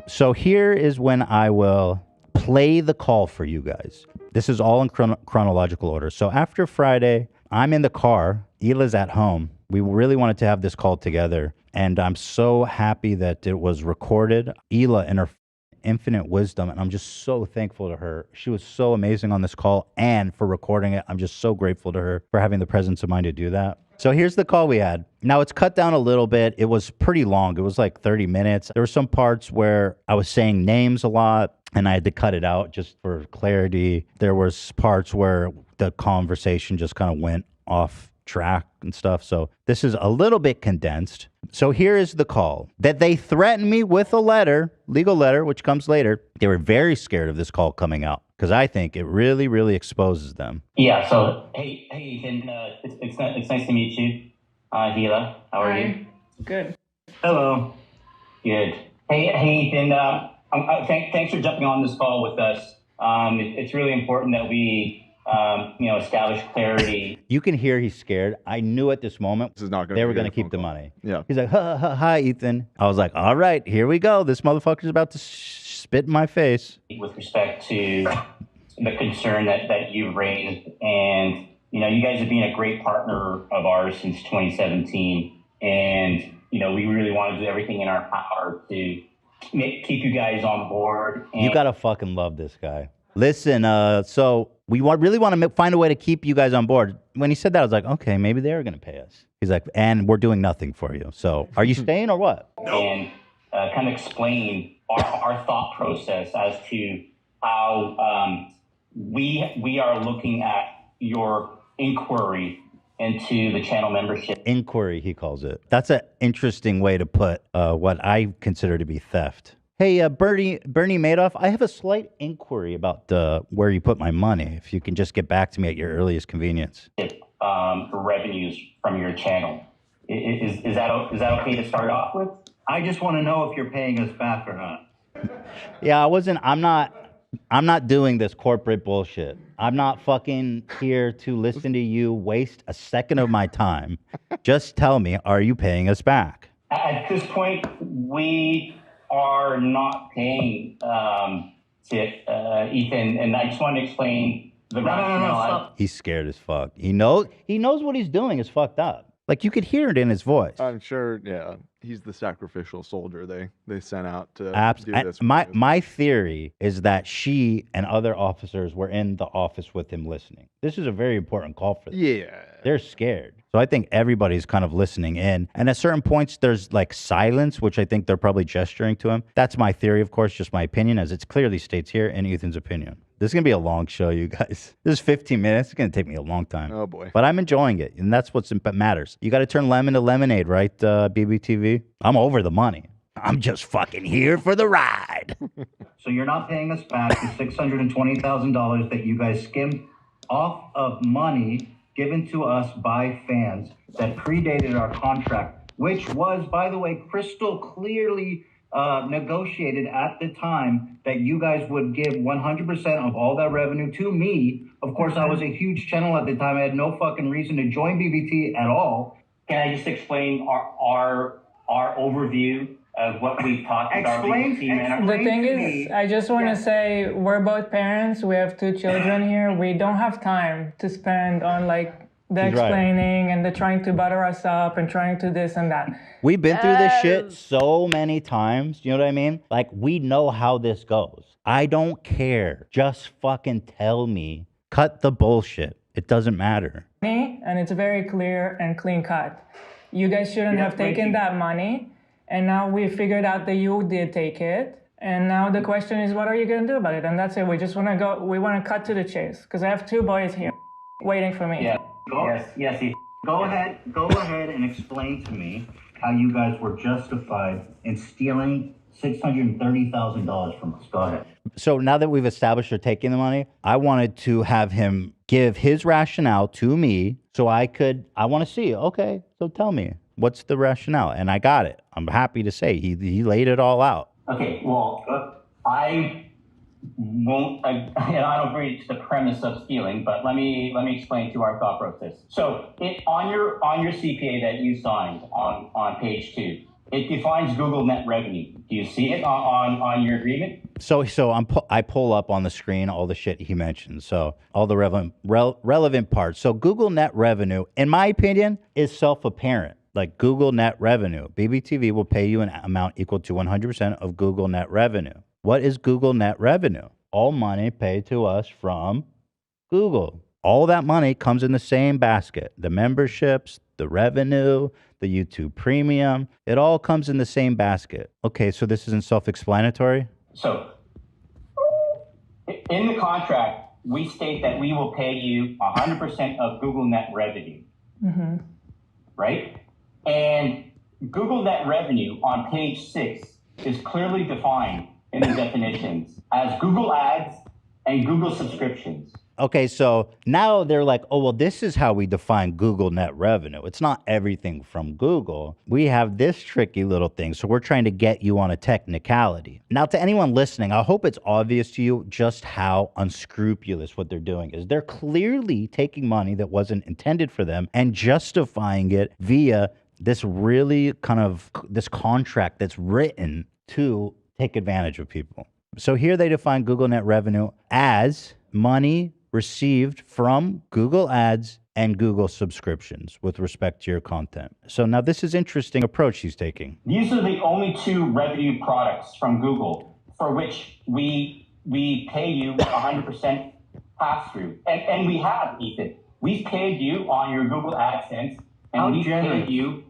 So here is when I will play the call for you guys. This is all in chronological order. So after Friday, I'm in the car. Hila's at home. We really wanted to have this call together. And I'm so happy that it was recorded. Hila, in her infinite wisdom, and I'm just so thankful to her. She was so amazing on this call and for recording it. I'm just so grateful to her for having the presence of mind to do that. So here's the call we had. Now it's cut down a little bit. It was pretty long. It was like 30 minutes. There were some parts where I was saying names a lot and I had to cut it out just for clarity. There was parts where the conversation just kind of went off track and stuff. So this is a little bit condensed. So here is the call. That they threatened me with a letter, legal letter, which comes later. They were very scared of this call coming out because I think it really, really exposes them. Yeah, so, hey, Ethan, it's nice to meet you. Hila, how are you? Good. Hello. Good. Hey, Ethan, thanks for jumping on this call with us. It's really important that we establish clarity. You can hear he's scared. I knew at this moment this is not they were going to keep the money. Yeah. He's like, hi, Ethan. I was like, all right, here we go. This motherfucker's about to spit in my face. With respect to the concern that you've raised. And, you guys have been a great partner of ours since 2017. And, we really want to do everything in our power to keep you guys on board. And you got to fucking love this guy. Listen, so we really want to find a way to keep you guys on board. When he said that, I was like, okay, maybe they're going to pay us. He's like, and we're doing nothing for you. So are you staying or what? And kind of explain our thought process as to how we are looking at your inquiry into the channel membership. Inquiry, he calls it. That's an interesting way to put what I consider to be theft. Hey, Bernie Madoff, I have a slight inquiry about where you put my money. If you can just get back to me at your earliest convenience. Revenues from your channel. Is that okay to start off with? I just want to know if you're paying us back or not. Yeah, I'm not doing this corporate bullshit. I'm not fucking here to listen to you waste a second of my time. Just tell me, are you paying us back? At this point, we are not paying Ethan, and I just want to explain the rationale. No. He's scared as fuck. He knows what he's doing is fucked up. Like, you could hear it in his voice. I'm sure, yeah. He's the sacrificial soldier they sent out to do this. My theory is that she and other officers were in the office with him listening. This is a very important call for them. Yeah. They're scared. So I think everybody's kind of listening in. And at certain points, there's like silence, which I think they're probably gesturing to him. That's my theory, of course, just my opinion, as it clearly states here in Ethan's opinion. This is going to be a long show, you guys. This is 15 minutes. It's going to take me a long time. Oh, boy. But I'm enjoying it, and that's what matters. You got to turn lemon to lemonade, right, BBTV? I'm over the money. I'm just fucking here for the ride. So you're not paying us back the $620,000 that you guys skimmed off of money given to us by fans that predated our contract, which was, by the way, crystal clearly negotiated at the time that you guys would give 100% of all that revenue to me. Of course, I was a huge channel at the time. I had no fucking reason to join BBT at all. Can I just explain our overview of what we've talked about? The thing is, I just want to say we're both parents. We have 2 children here. We don't have time to spend on like the explaining and the trying to butter us up and trying to this and that. We've been through this shit so many times. You know what I mean? Like, we know how this goes. I don't care. Just fucking tell me. Cut the bullshit. It doesn't matter. And it's very clear and clean cut. You guys shouldn't have taken that money. And now we figured out that you did take it. And now the question is, what are you going to do about it? And that's it. We just want to go. We want to cut to the chase because I have 2 boys here waiting for me. Yeah. Yes. Go ahead and explain to me how you guys were justified in stealing $630,000 from us. Go ahead. So now that we've established you're taking the money, I wanted to have him give his rationale to me so I want to see, okay, so tell me, what's the rationale? And I got it. I'm happy to say he laid it all out. Okay, well, I don't agree to the premise of stealing, but let me explain to our thought process. So on your CPA that you signed on page 2, it defines Google net revenue. Do you see it on your agreement? So I pull up on the screen all the shit he mentioned. So all the relevant parts. So Google net revenue, in my opinion, is self-apparent. Like Google net revenue, BBTV will pay you an amount equal to 100% of Google net revenue. What is Google net revenue? All money paid to us from Google. All that money comes in the same basket. The memberships, the revenue, the YouTube premium, it all comes in the same basket. Okay, so this isn't self-explanatory? So in the contract, we state that we will pay you 100% of Google net revenue, right? And Google net revenue on page 6 is clearly defined in the definitions as Google ads and Google subscriptions. Okay, so now they're like, oh, well, this is how we define Google net revenue. It's not everything from Google. We have this tricky little thing, so we're trying to get you on a technicality. Now, to anyone listening, I hope it's obvious to you just how unscrupulous what they're doing is. They're clearly taking money that wasn't intended for them and justifying it via this really kind of this contract that's written to take advantage of people. So here they define Google net revenue as money received from Google ads and Google subscriptions with respect to your content. So now this is interesting approach he's taking. These are the only two revenue products from Google for which we pay you 100% pass through. And we have, Ethan. We've paid you on your Google AdSense and we paid you.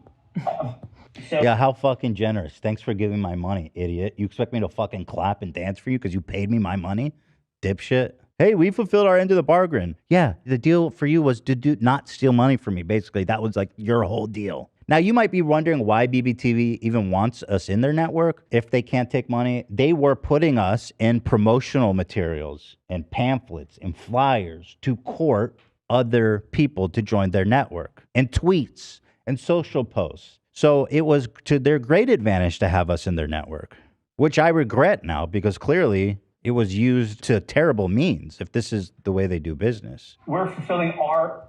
Yeah, how fucking generous. Thanks for giving my money, idiot. You expect me to fucking clap and dance for you because you paid me my money? Dipshit. Hey, we fulfilled our end of the bargain. Yeah, the deal for you was to not steal money from me, basically. That was like your whole deal. Now, you might be wondering why BBTV even wants us in their network if they can't take money. They were putting us in promotional materials and pamphlets and flyers to court other people to join their network, and tweets and social posts. So it was to their great advantage to have us in their network, which I regret now because clearly it was used to terrible means if this is the way they do business. We're fulfilling our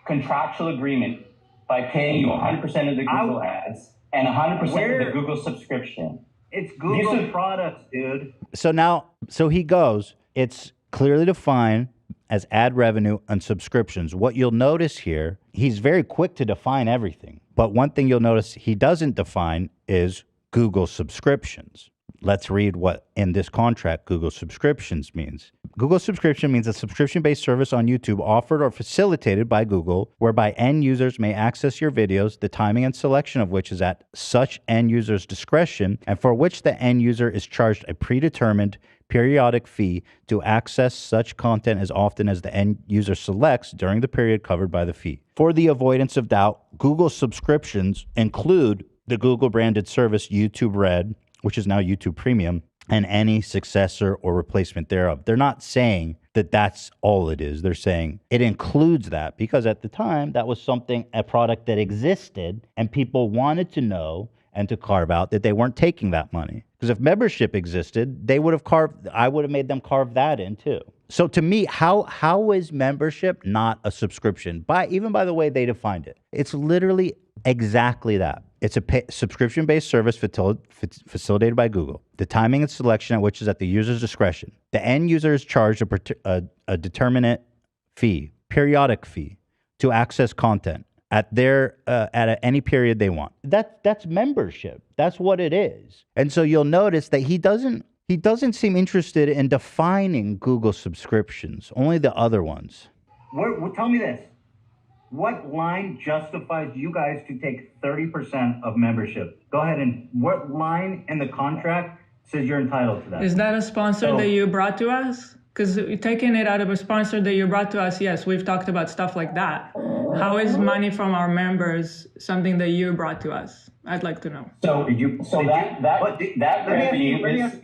contractual agreement by paying you 100% of the Google ads and 100% of the Google subscription. It's Google products, dude. So he goes, it's clearly defined as ad revenue and subscriptions. What you'll notice here, he's very quick to define everything. But one thing you'll notice he doesn't define is Google subscriptions. Let's read what in this contract Google subscriptions means. Google subscription means a subscription-based service on YouTube offered or facilitated by Google, whereby end users may access your videos, the timing and selection of which is at such end user's discretion, and for which the end user is charged a predetermined periodic fee to access such content as often as the end user selects during the period covered by the fee. For the avoidance of doubt, Google subscriptions include the Google branded service YouTube Red, which is now YouTube Premium, and any successor or replacement thereof. They're not saying that that's all it is. They're saying it includes that because at the time, that was a product that existed and people wanted to know and to carve out that they weren't taking that money. Because if membership existed, I would have made them carve that in too. So to me, how is membership not a subscription? Even by the way they defined it. It's literally exactly that. It's a subscription-based service facilitated by Google. The timing and selection at which is at the user's discretion. The end user is charged a determinate fee, periodic fee, to access content at any period they want. That's membership. That's what it is. And so you'll notice that he doesn't seem interested in defining Google subscriptions, only the other ones. Tell me this. What line justifies you guys to take 30% of membership? Go ahead, and what line in the contract says you're entitled to that? Is that a sponsor that you brought to us? Because taking it out of a sponsor that you brought to us, yes, we've talked about stuff like that. How is money from our members something that you brought to us? I'd like to know. So that revenue is...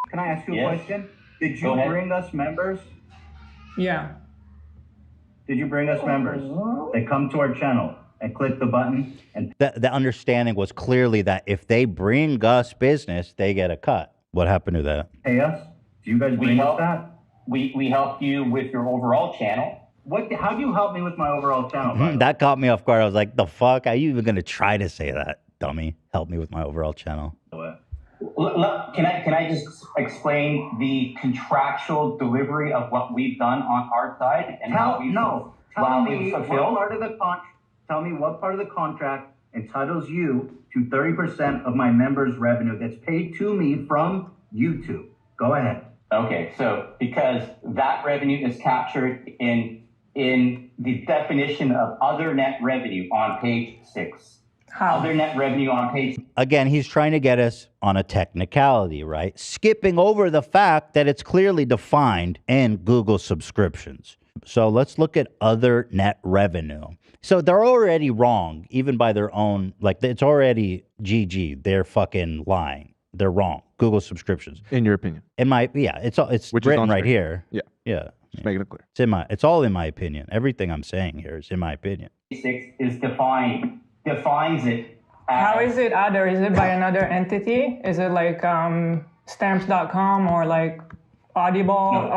Can I ask you a question? Did you bring us members? Yeah. Did you bring us members? They come to our channel and click the button. And the understanding was clearly that if they bring us business, they get a cut. What happened to that? Pay us? Do you guys bring us that? We help you with your overall channel. How do you help me with my overall channel? That caught me off guard. I was like, the fuck? Are you even going to try to say that? dummy. Help me with my overall channel. Can I just explain the contractual delivery of what we've done on our side and how we've fulfilled? Tell me what part of the contract entitles you to 30% of my members' revenue that's paid to me from YouTube. Go ahead. Okay, so because that revenue is captured in the definition of other net revenue on page 6. How? Other net revenue on page. Again, he's trying to get us on a technicality, right? Skipping over the fact that it's clearly defined in Google subscriptions. So let's look at other net revenue. So they're already wrong, even by their own, like it's already GG. They're fucking lying. They're wrong. Google subscriptions. In your opinion. It's Which written right here. Yeah. Yeah. Just making it clear. It's all in my opinion. Everything I'm saying here is in my opinion. 6 is defines it. How is it other? Is it by another entity? Is it like stamps.com or like Audible?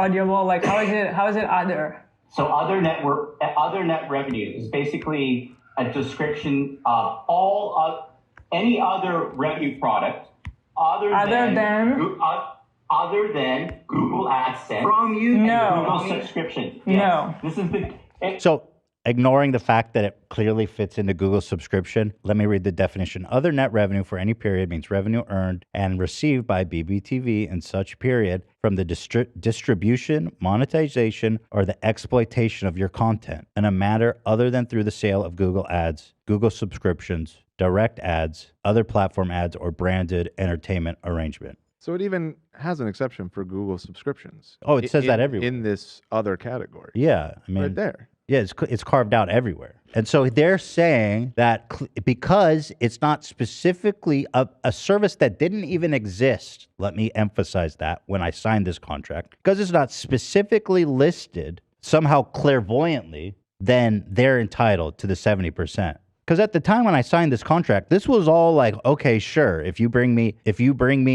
Like how is it other? So other net revenue is basically a description of any other revenue product other than Google AdSense From you. No. Google subscription. No. Yes. This is So ignoring the fact that it clearly fits into Google subscription, let me read the definition. Other net revenue for any period means revenue earned and received by BBTV in such period from the distribution, monetization, or the exploitation of your content in a manner other than through the sale of Google ads, Google subscriptions, direct ads, other platform ads, or branded entertainment arrangement. So it even has an exception for Google subscriptions. Oh, it says that everywhere. In this other category. Yeah, I mean, right there. Yeah, it's carved out everywhere. And so they're saying that because it's not specifically a service that didn't even exist, let me emphasize that when I signed this contract, because it's not specifically listed somehow clairvoyantly, then they're entitled to the 70%. Because at the time when I signed this contract, this was all like, okay, sure, if you bring me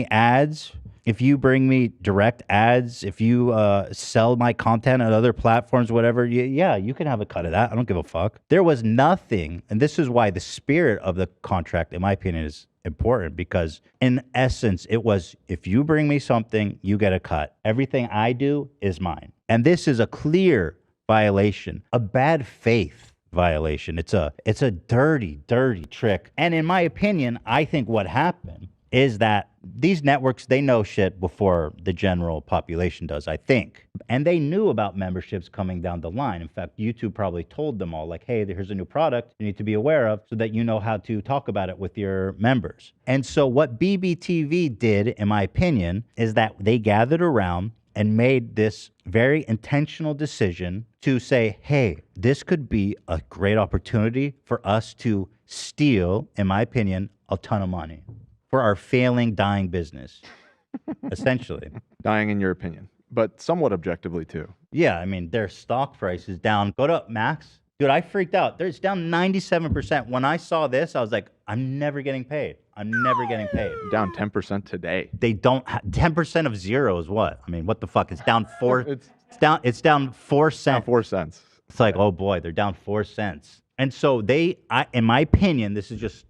ads, if you bring me direct ads, if you sell my content on other platforms, whatever, yeah, you can have a cut of that. I don't give a fuck. There was nothing, and this is why the spirit of the contract, in my opinion, is important, because in essence, it was, if you bring me something, you get a cut. Everything I do is mine. And this is a clear violation, a bad faith violation. It's a dirty, dirty trick. And in my opinion, I think what happened is that these networks, they know shit before the general population does, I think. And they knew about memberships coming down the line. In fact, YouTube probably told them all, like, hey, here's a new product you need to be aware of so that you know how to talk about it with your members. And so what BBTV did, in my opinion, is that they gathered around and made this very intentional decision to say, hey, this could be a great opportunity for us to steal, in my opinion, a ton of money for our failing, dying business, essentially. Dying in your opinion, but somewhat objectively too. Yeah, I mean, their stock price is down. Go to Max. Dude, I freaked out. It's down 97%. When I saw this, I was like, I'm never getting paid. I'm never getting paid. Down 10% today. They don't 10% of zero is what? I mean, what the fuck? It's down it's down 4 cents. Down 4 cents. It's like, oh boy, they're down 4 cents. And so in my opinion, this is just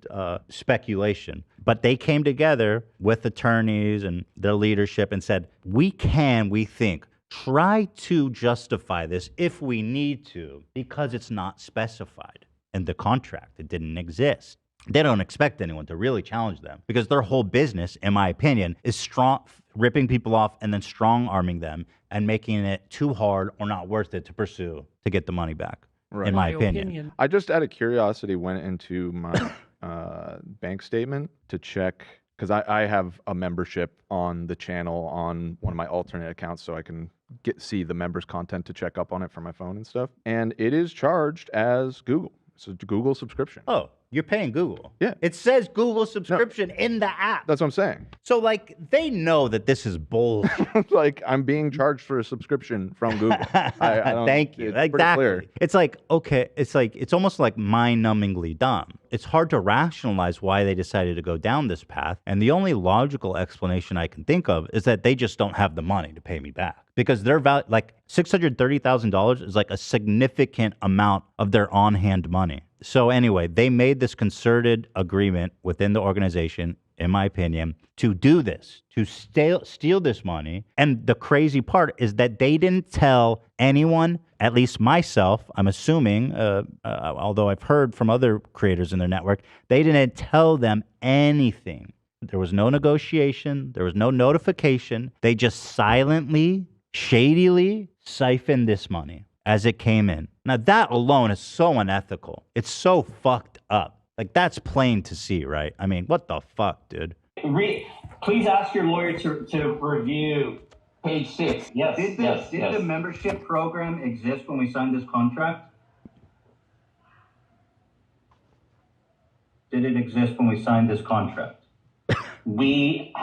speculation, but they came together with attorneys and their leadership and said, we think, try to justify this if we need to, because it's not specified in the contract. It didn't exist. They don't expect anyone to really challenge them because their whole business, in my opinion, is ripping people off and then strong-arming them and making it too hard or not worth it to pursue to get the money back, Right. in my opinion. I just, out of curiosity, went into my bank statement to check, because I have a membership on the channel on one of my alternate accounts so I can see the members' content to check up on it for my phone and stuff. And it is charged as Google. It's a Google subscription. Oh, you're paying Google. Yeah. It says Google subscription in the app. That's what I'm saying. So, like, they know that this is bullshit. Like, I'm being charged for a subscription from Google. I don't, Thank you. It's pretty Exactly. clear. It's like, okay, it's almost like mind-numbingly dumb. It's hard to rationalize why they decided to go down this path. And the only logical explanation I can think of is that they just don't have the money to pay me back. Because their like $630,000 is like a significant amount of their on-hand money. So anyway, they made this concerted agreement within the organization, in my opinion, to do this, to steal this money. And the crazy part is that they didn't tell anyone, at least myself, I'm assuming, although I've heard from other creators in their network, they didn't tell them anything. There was no negotiation. There was no notification. They just silently, shadily siphoned this money as it came in. Now, that alone is so unethical. It's so fucked up. Like, that's plain to see, right? I mean, what the fuck, dude? Please ask your lawyer to review page 6. Yes. Did the membership program exist when we signed this contract? Did it exist when we signed this contract? We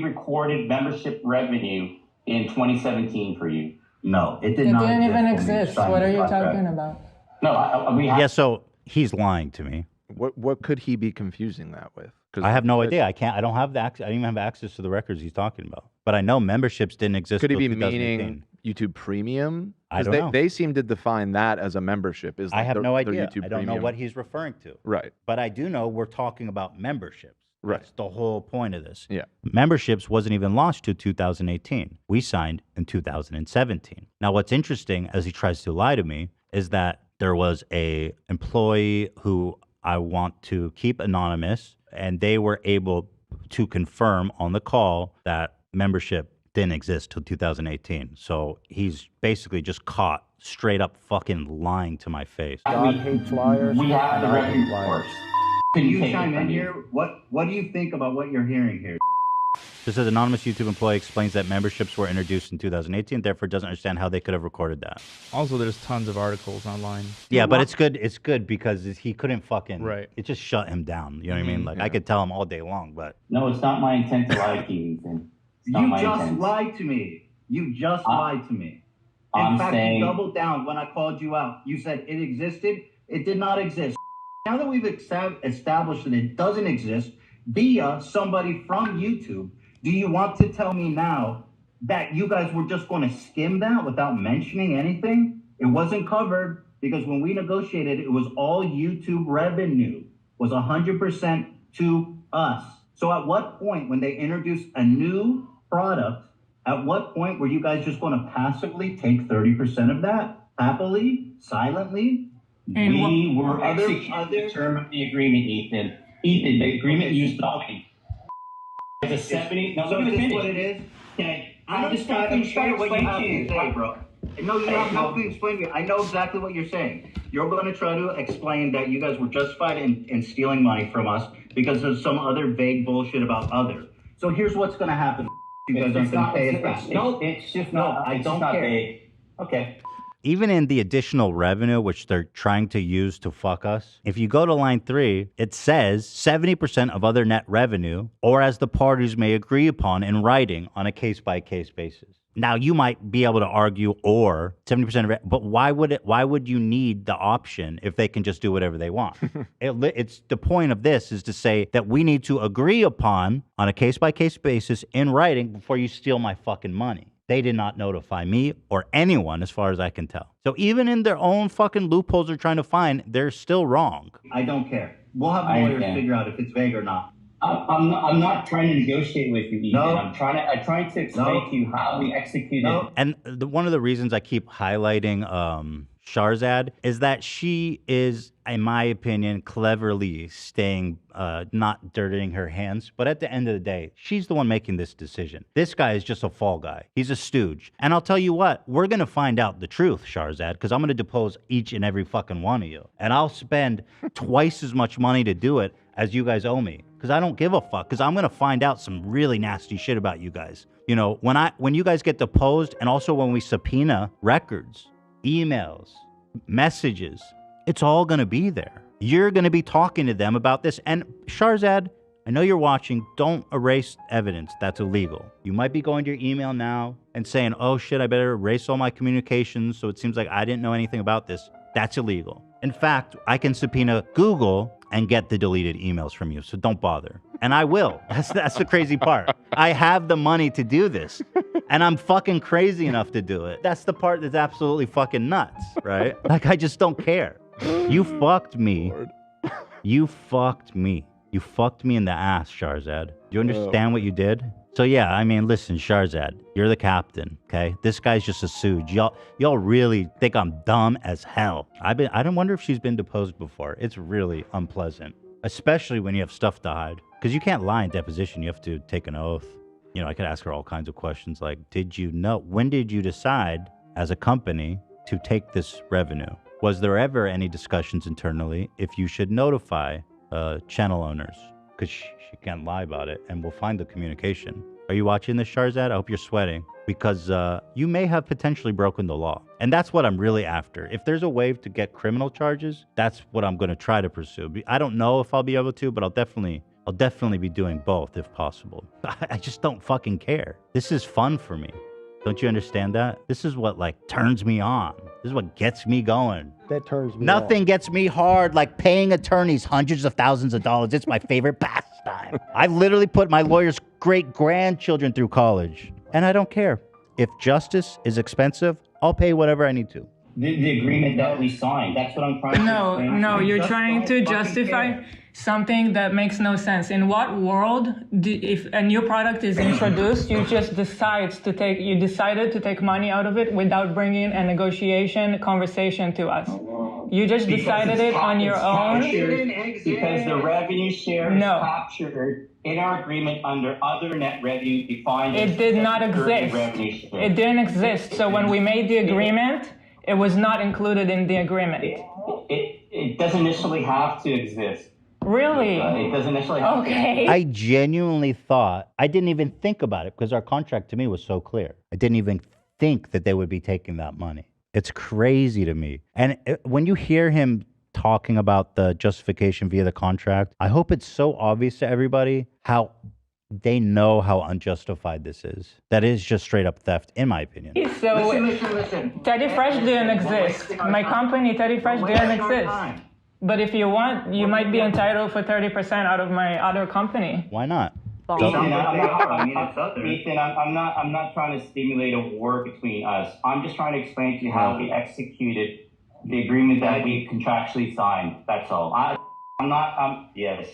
recorded membership revenue in 2017 for you. No, it did It not. didn't even when we exist. signed What this are you contract. talking about? No, we have. Yeah, so he's lying to me. What could he be confusing that with? I have no idea. I don't have the access. I don't even have access to the records he's talking about. But I know memberships didn't exist. Could he till be 2018. meaning YouTube Premium? I don't know. They seem to define that as a membership. Is I like have their- no their idea. YouTube I don't know Premium. what he's referring to. Right. But I do know we're talking about memberships. Right. That's the whole point of this. Yeah. Memberships wasn't even launched till 2018. We signed in 2017. Now, what's interesting, as he tries to lie to me, is that there was a employee who I want to keep anonymous, and they were able to confirm on the call that membership didn't exist till 2018. So he's basically just caught straight up fucking lying to my face. God hates liars. We have the God revenue hates liars. reports. Can you Take it chime from in you. here? What do you think about what you're hearing here? This is anonymous YouTube employee explains that memberships were introduced in 2018, therefore doesn't understand how they could have recorded that. Also, there's tons of articles online. Yeah, but it's good. It's good because he couldn't fucking. Right. It just shut him down. You know what I mean? Like I could tell him all day long, but No, it's not my intent to lie to you, Ethan. It's not You my just intent. lied to me. You just lied to me. In I'm fact, saying- you doubled down when I called you out. You said it existed. It did not exist. Now that we've established that it doesn't exist via somebody from YouTube, do you want to tell me now that you guys were just going to skim that without mentioning anything? It wasn't covered because when we negotiated, it was all YouTube revenue, was 100% to us. So at what point, when they introduced a new product, at what point were you guys just going to passively take 30% of that? Happily? Silently? And We were Other- executing the term of the agreement, Ethan. Ethan, the agreement used the following. It's a 70. No, So let me is this finish. what it is? Okay. I'm just trying to understand what you have to say, bro. No, you have nothing to explain to me. I know exactly what you're saying. You're going to try to explain that you guys were justified in stealing money from us because there's some other vague bullshit about other. So here's what's going to happen. You guys aren't going to pay us back. No, it's just no, not. I It's don't just not care. vague. Okay. even in the additional revenue, which they're trying to use to fuck us, if you go to line 3, it says 70% of other net revenue, or as the parties may agree upon in writing on a case-by-case basis. Now, you might be able to argue or 70% of it, but why would you need the option if they can just do whatever they want? It's the point of this is to say that we need to agree upon on a case-by-case basis in writing before you steal my fucking money. They did not notify me or anyone as far as I can tell. So even in their own fucking loopholes they're trying to find, they're still wrong. I don't care. We'll have I lawyers understand. figure out if it's vague or not. I'm not trying to negotiate with you, Ethan. No. I'm trying to explain to you how we executed. No. And one of the reasons I keep highlighting Sharzad is that she is, in my opinion, cleverly staying, not dirtying her hands. But at the end of the day, she's the one making this decision. This guy is just a fall guy. He's a stooge. And I'll tell you what, we're going to find out the truth, Sharzad, because I'm going to depose each and every fucking one of you. And I'll spend twice as much money to do it as you guys owe me. Because I don't give a fuck. Because I'm going to find out some really nasty shit about you guys. You know, when you guys get deposed, and also when we subpoena records, emails, messages, it's all going to be there. You're going to be talking to them about this. And Sharzad, I know you're watching. Don't erase evidence. That's illegal. You might be going to your email now and saying, oh shit, I better erase all my communications so it seems like I didn't know anything about this. That's illegal. In fact, I can subpoena Google and get the deleted emails from you. So don't bother. And I will. That's the crazy part. I have the money to do this. And I'm fucking crazy enough to do it. That's the part that's absolutely fucking nuts, right? Like, I just don't care. You fucked me. Lord. You fucked me. You fucked me in the ass, Sharzad. Do you understand what you did? So yeah, I mean, listen, Sharzad, you're the captain, okay? This guy's just a stooge. Y'all really think I'm dumb as hell. I don't wonder if she's been deposed before. It's really unpleasant, especially when you have stuff to hide. Because you can't lie in deposition. You have to take an oath. You know, I could ask her all kinds of questions like, when did you decide as a company to take this revenue? Was there ever any discussions internally if you should notify channel owners? Because she can't lie about it, and we'll find the communication. Are you watching this, Sharzad? I hope you're sweating, because you may have potentially broken the law. And that's what I'm really after. If there's a way to get criminal charges, that's what I'm going to try to pursue. I don't know if I'll be able to, but I'll definitely be doing both if possible. I just don't fucking care. This is fun for me. Don't you understand that? This is what, like, turns me on. This is what gets me going. That turns me Nothing on. gets me hard like paying attorneys hundreds of thousands of dollars. It's my favorite pastime. I literally put my lawyer's great-grandchildren through college, and I don't care. If justice is expensive, I'll pay whatever I need to. The agreement that we signed, that's what I'm trying to explain. No, you're trying to justify something that makes no sense. In what world, if a new product is introduced, you just decided to take money out of it without bringing a negotiation conversation to us? You just decided it on your own? Because the revenue share is captured in our agreement under other net revenue defined. It did not exist. It didn't exist. So when we made the agreement, it was not included in the agreement. It doesn't initially have to exist. Really? It doesn't initially have to exist. I genuinely thought, I didn't even think about it because our contract to me was so clear. I didn't even think that they would be taking that money. It's crazy to me. And when you hear him talking about the justification via the contract, I hope it's so obvious to everybody how they know how unjustified this is. That is just straight up theft, in my opinion. So, Listen. Teddy Fresh didn't exist. My company, Teddy Fresh, didn't exist. But if you want, you might be entitled for 30% out of my other company. Why not? Ethan, I'm not trying to stimulate a war between us. I'm just trying to explain to you how we executed the agreement that we contractually signed. That's all. Yes.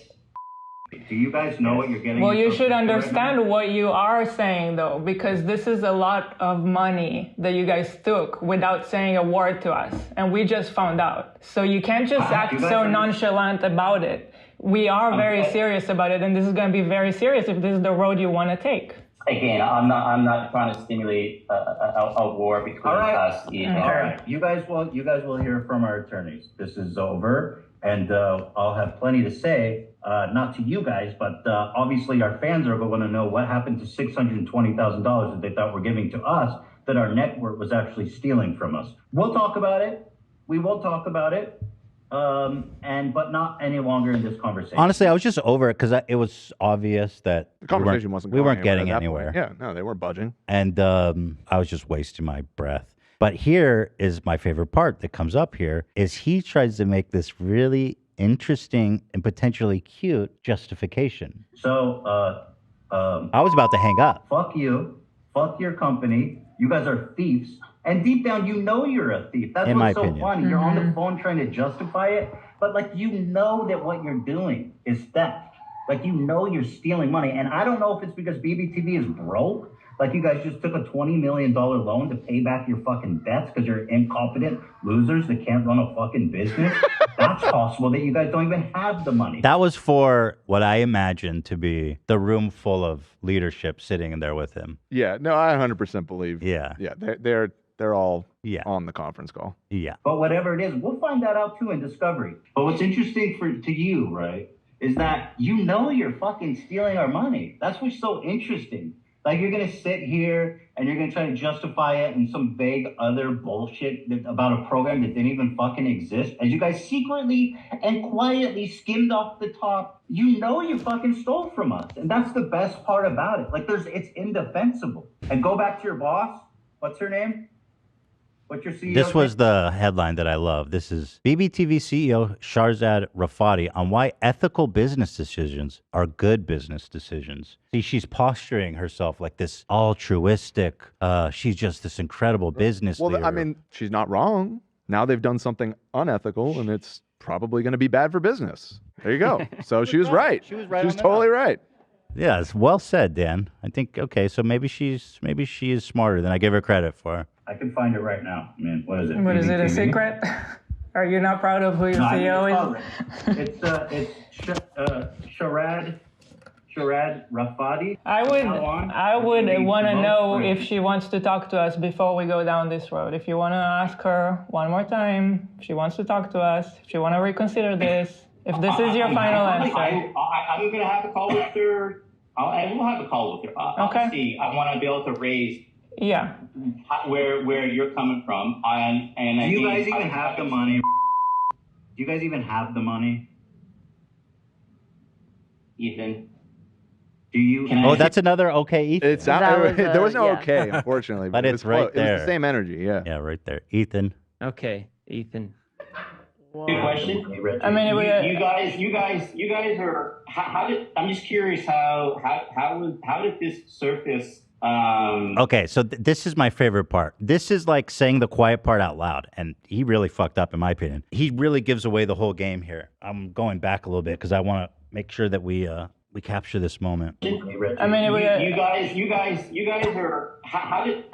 Do you guys know what you're getting? Well, you should understand what you are saying, though, because this is a lot of money that you guys took without saying a word to us, and we just found out. So you can't just act so nonchalant about it. We are very serious about it, and this is going to be very serious if this is the road you want to take. Again, I'm not trying to stimulate a war between us. All right, you guys will hear from our attorneys. This is over, and I'll have plenty to say. Not to you guys, but obviously our fans are going to know what happened to $620,000 that they thought were giving to us that our network was actually stealing from us. We'll talk about it. We will talk about it. But not any longer in this conversation. Honestly, I was just over it because it was obvious that the conversation wasn't. We weren't getting anywhere. Yeah, no, they weren't budging. And I was just wasting my breath. But here is my favorite part that comes up here is he tries to make this really interesting and potentially cute justification. So, I was about to hang up. Fuck you. Fuck your company. You guys are thieves. And deep down, you know you're a thief. That's what's so funny. Mm-hmm. You're on the phone trying to justify it, but like you know that what you're doing is theft. Like you know you're stealing money. And I don't know if it's because BBTV is broke. Like you guys just took a $20 million loan to pay back your fucking debts because you're incompetent losers that can't run a fucking business. That's possible that you guys don't even have the money. That was for what I imagined to be the room full of leadership sitting in there with him. Yeah, no, I 100% believe. Yeah. Yeah, they're all on the conference call. Yeah. But whatever it is, we'll find that out too in Discovery. But what's interesting to you, right, is that you know you're fucking stealing our money. That's what's so interesting. Like, you're going to sit here and you're going to try to justify it in some vague other bullshit about a program that didn't even fucking exist. As you guys secretly and quietly skimmed off the top, you know you fucking stole from us. And that's the best part about it. Like, it's indefensible. And go back to your boss. What's her name? What's your CEO? This was the headline that I love. This is BBTV CEO Sharzad Rafati on why ethical business decisions are good business decisions. See, she's posturing herself like this altruistic, she's just this incredible business leader. I mean, she's not wrong. Now they've done something unethical, and it's probably going to be bad for business. There you go. So she was right. She was right. She was on the totally nose. right. Yeah, it's well said, Dan. I think okay, so maybe she is smarter than I give her credit for. I can find it right now. I mean, what is it? What is it, a BBTV? secret? Are you not proud of who your CEO is? It's Sharad Rafadi. I would want to know if she wants to talk to us before we go down this road. If you want to ask her one more time, if she wants to talk to us, if you want to reconsider this, if this is your final answer. I'm going to have a call with her. I will have a call with her. Okay. Obviously, I want to be able to raise where you're coming from. Do you guys even have the money? Do you guys even have the money? Ethan. Do you? Oh, that's another okay, Ethan. It's not, there was no okay, unfortunately, but it's was right there. It was the same energy, yeah. Yeah, right there, Ethan. Okay, Ethan. Good question. I mean, you guys are. I'm just curious how did this surface? Okay, so this is my favorite part. This is like saying the quiet part out loud, and he really fucked up, in my opinion. He really gives away the whole game here. I'm going back a little bit because I want to make sure that we capture this moment. I mean, you guys are.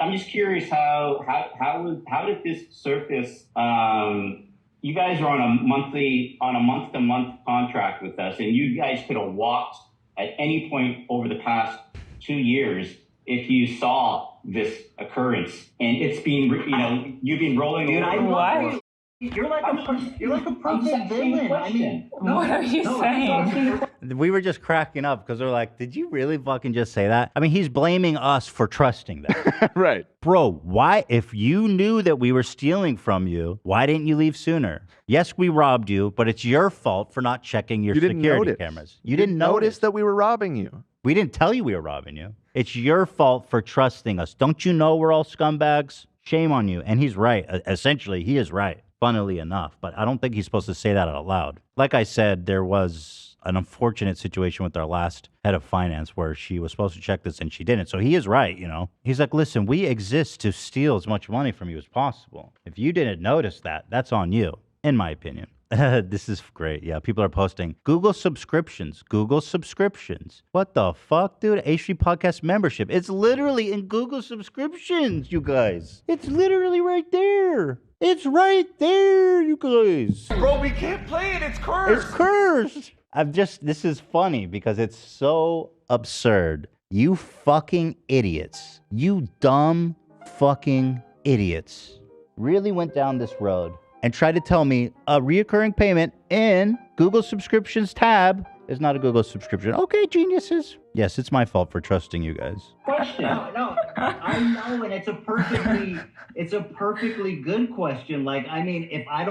I'm just curious how did this surface? You guys are on a month-to-month contract with us, and you guys could have walked at any point over the past 2 years if you saw this occurrence. And it's been, you've been rolling over. What? You're like a perfect villain. I mean, what are you saying? We were just cracking up because we're like, did you really fucking just say that? I mean, he's blaming us for trusting that. Right. Bro, why, if you knew that we were stealing from you, why didn't you leave sooner? Yes, we robbed you, but it's your fault for not checking your security cameras. You didn't notice that we were robbing you. We didn't tell you we were robbing you. It's your fault for trusting us. Don't you know we're all scumbags? Shame on you. And he's right. Essentially, he is right, funnily enough. But I don't think he's supposed to say that out loud. Like I said, there was an unfortunate situation with our last head of finance where she was supposed to check this and she didn't. So he is right, you know. He's like, listen, we exist to steal as much money from you as possible. If you didn't notice that, that's on you, in my opinion. This is great. Yeah, people are posting Google subscriptions. Google subscriptions. What the fuck, dude? H3 Podcast membership. It's literally in Google subscriptions, you guys. It's literally right there. It's right there, you guys. Bro, we can't play it. It's cursed. It's cursed. This is funny because it's so absurd. You fucking idiots. You dumb fucking idiots. Really went down this road and tried to tell me a reoccurring payment in Google subscriptions tab is not a Google subscription. Okay, geniuses. Yes, it's my fault for trusting you guys. Question. No, I know, and it's a perfectly good question. Like, I mean, if I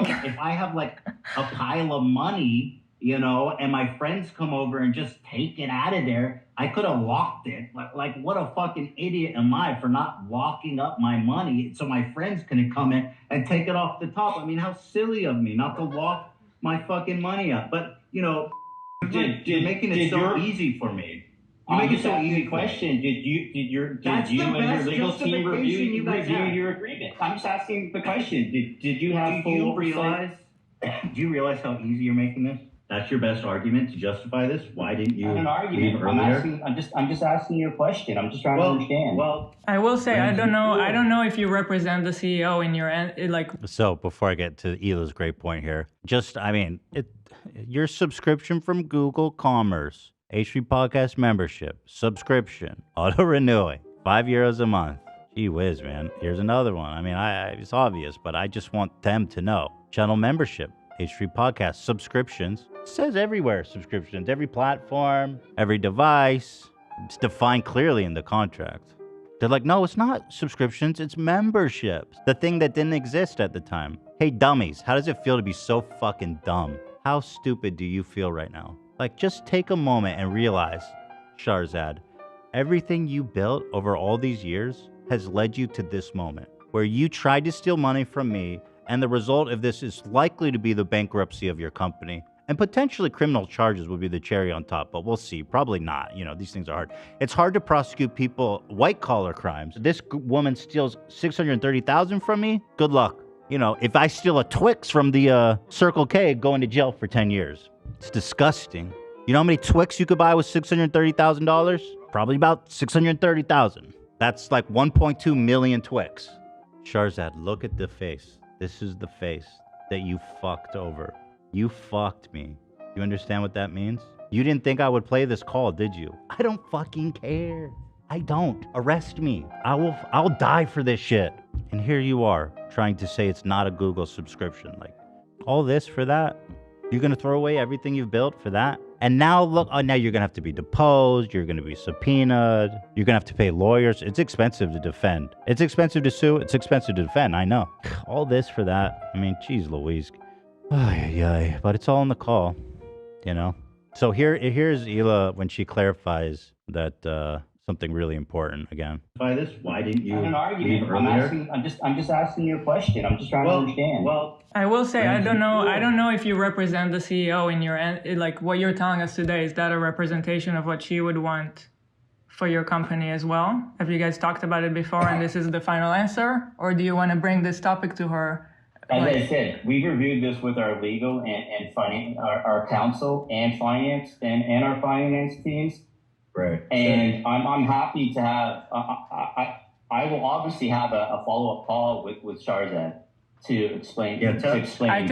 have like a pile of money, you know, and my friends come over and just take it out of there, I could have locked it. Like, what a fucking idiot am I for not locking up my money so my friends can come in and take it off the top? I mean, how silly of me not to lock my fucking money up. But, you know, you're making it so easy for me. You make it so easy. Question: Did you and your legal team review your agreement? I'm just asking the question. Did you have full oversight? Do you realize how easy you're making this? That's your best argument to justify this? Why didn't you? Not an argument. I'm just asking you a question. I'm just trying to understand. Well, I will say I don't know if you represent the CEO in your end. So before I get to Hila's great point here, your subscription from Google Commerce, H3 Podcast membership, subscription, auto renewing, €5 a month. Gee whiz, man. Here's another one. I mean, it's obvious, but I just want them to know. Channel membership, H3 Podcast, subscriptions. It says everywhere, subscriptions, every platform, every device. It's defined clearly in the contract. They're like, no, it's not subscriptions, it's memberships. The thing that didn't exist at the time. Hey, dummies, how does it feel to be so fucking dumb? How stupid do you feel right now? Like, just take a moment and realize, Sharzad, everything you built over all these years has led you to this moment where you tried to steal money from me, and the result of this is likely to be the bankruptcy of your company. And potentially criminal charges would be the cherry on top, but we'll see. Probably not. You know, these things are hard. It's hard to prosecute people, white-collar crimes. This woman steals $630,000 from me. Good luck. You know, if I steal a Twix from the Circle K, going to jail for 10 years. It's disgusting. You know how many Twix you could buy with $630,000? Probably about 630,000. That's like 1.2 million Twix. Sharzad, look at the face. This is the face that you fucked over. You fucked me. You understand what that means? You didn't think I would play this call, did you? I don't fucking care. I don't. Arrest me. I'll die for this shit. And here you are, trying to say it's not a Google subscription. Like, all this for that? You're gonna throw away everything you've built for that? And now look, now you're gonna have to be deposed, you're gonna be subpoenaed, you're gonna have to pay lawyers. It's expensive to defend. It's expensive to sue, it's expensive to defend, I know. All this for that? I mean, geez Louise. But it's all in the call, you know? So here's Hila when she clarifies that something really important again. By this, why didn't you I'm not arguing. leave earlier? I'm just asking you a question. I'm just trying to understand. Well, I will say, I don't know if you represent the CEO in your end. Like what you're telling us today, is that a representation of what she would want for your company as well? Have you guys talked about it before and this is the final answer? Or do you want to bring this topic to her? As I said, we've reviewed this with our legal and finance, our counsel and finance and our finance teams. right. And I'm happy to have. I will obviously have a follow up call with Sharzad to explain. Yeah, to explain. I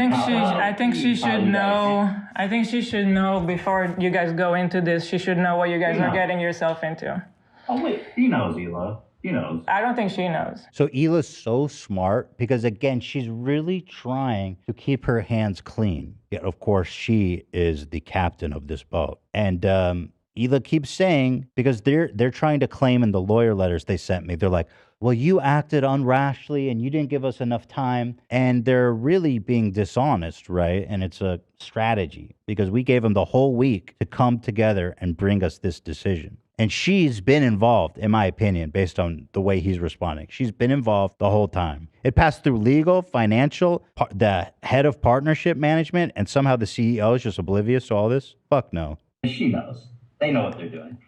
think she should know. I think she should know before you guys go into this. She should know what you guys are getting yourself into. Oh wait, he knows, Hila. He knows. I don't think she knows. So Hila's so smart because, again, she's really trying to keep her hands clean. Yet, of course, she is the captain of this boat. And Hila keeps saying, because they're trying to claim in the lawyer letters they sent me, they're like, well, you acted unrashly and you didn't give us enough time. And they're really being dishonest, right? And it's a strategy because we gave them the whole week to come together and bring us this decision. And she's been involved, in my opinion, based on the way he's responding. She's been involved the whole time. It passed through legal, financial, the head of partnership management, and somehow the CEO is just oblivious to all this? Fuck no. She knows. They know what they're doing.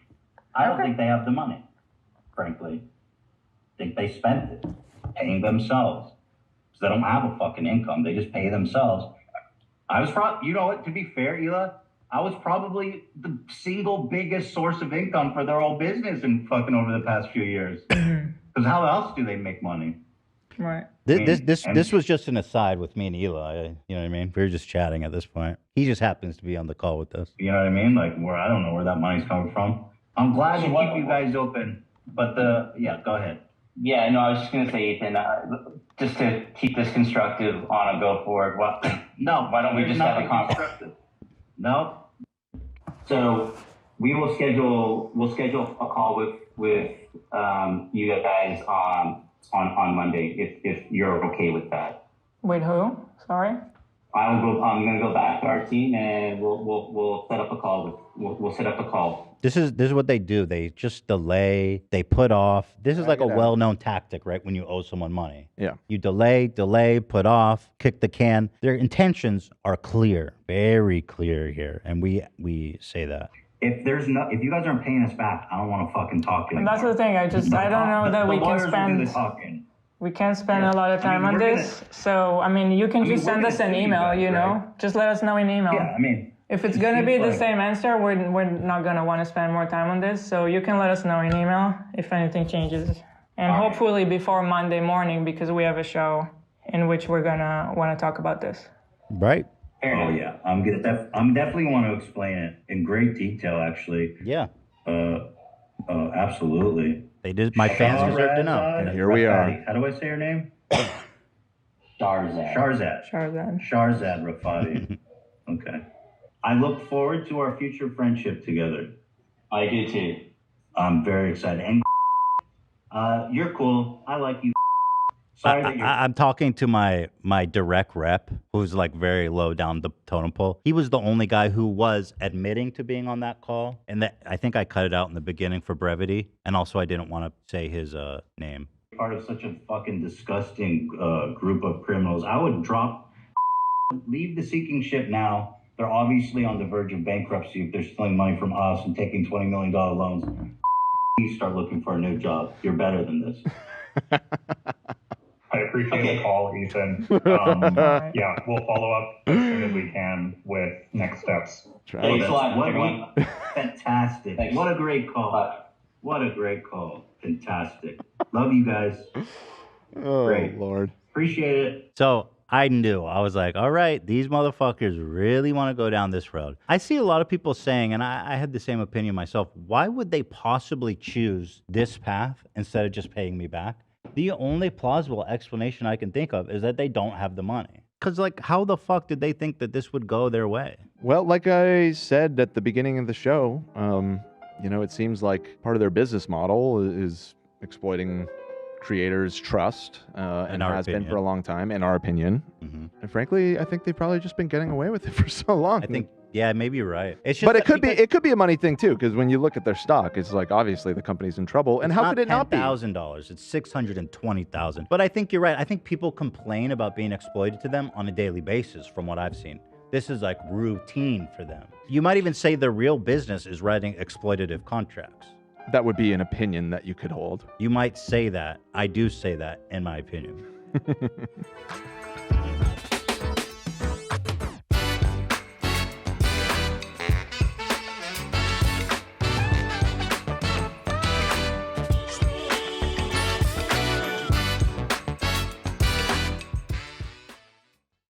I don't think they have the money, frankly. I think they spent it paying themselves. Because they don't have a fucking income. They just pay themselves. I was probably, you know what, to be fair, Hila, I was probably the single biggest source of income for their whole business in fucking over the past few years. Because how else do they make money? Right. This was just an aside with me and Eli. You know what I mean? We were just chatting at this point. He just happens to be on the call with us. You know what I mean? Like, where I don't know where that money's coming from. I'm glad to keep you guys open. But yeah, go ahead. Yeah, no, I was just going to say, Ethan, just to keep this constructive on a go forward, No, why don't we just have a conference? No. So we'll schedule a call with you guys on Monday if you're okay with that. Wait, who? Sorry. I'm gonna go back to our team and we'll set up a call. We'll set up a call. This is what they do. They just delay. They put off. This is like a well-known tactic, right? When you owe someone money. Yeah. You delay, put off, kick the can. Their intentions are clear, very clear here, and we say that. If you guys aren't paying us back, I don't want to fucking talk to you. And that's the thing. I don't know that we can spend. Talking. We can't spend a lot of time on this. So I mean, you can just send us an email. You know, right? Just let us know in email. Yeah, I mean. If it's going to be the same answer, we're not going to want to spend more time on this. So you can let us know in email if anything changes. And hopefully before Monday morning, because we have a show in which we're going to want to talk about this. Right. Oh, yeah. I'm definitely want to explain it in great detail, actually. Yeah. Absolutely. They did. My fans deserve to know. And here we are. How do I say her name? Sharzad. Sharzad Rafati. Okay. I look forward to our future friendship together. I do too. I'm very excited. And you're cool. I like you. Sorry that you're... I'm talking to my direct rep, who's like very low down the totem pole. He was the only guy who was admitting to being on that call, and that I think I cut it out in the beginning for brevity, and also I didn't want to say his name. Part of such a fucking disgusting group of criminals. I would leave the sinking ship now. They're obviously on the verge of bankruptcy if they're stealing money from us and taking $20 million loans. You start looking for a new job. You're better than this. appreciate the call, Ethan. Yeah, we'll follow up as soon as we can with next steps. Thanks a lot, everyone. Fantastic. Thanks. What a great call. Bye. What a great call. Fantastic. Love you guys. Oh, Great. Lord. Appreciate it. So I knew. I was like, all right, these motherfuckers really want to go down this road. I see a lot of people saying, and I had the same opinion myself, why would they possibly choose this path instead of just paying me back? The only plausible explanation I can think of is that they don't have the money. Because, like, how the fuck did they think that this would go their way? Well, like I said at the beginning of the show, you know, it seems like part of their business model is exploiting creators' trust, and has been for a long time, in our opinion. Mm-hmm. And frankly, I think they've probably just been getting away with it for so long. I think, yeah, maybe you're right. It's just but it could be a money thing too, because when you look at their stock, it's like obviously the company's in trouble. And how could it not be? $10,000. It's $620,000. But I think you're right. I think people complain about being exploited to them on a daily basis, from what I've seen. This is like routine for them. You might even say their real business is writing exploitative contracts. That would be an opinion that you could hold. You might say that. I do say that, in my opinion.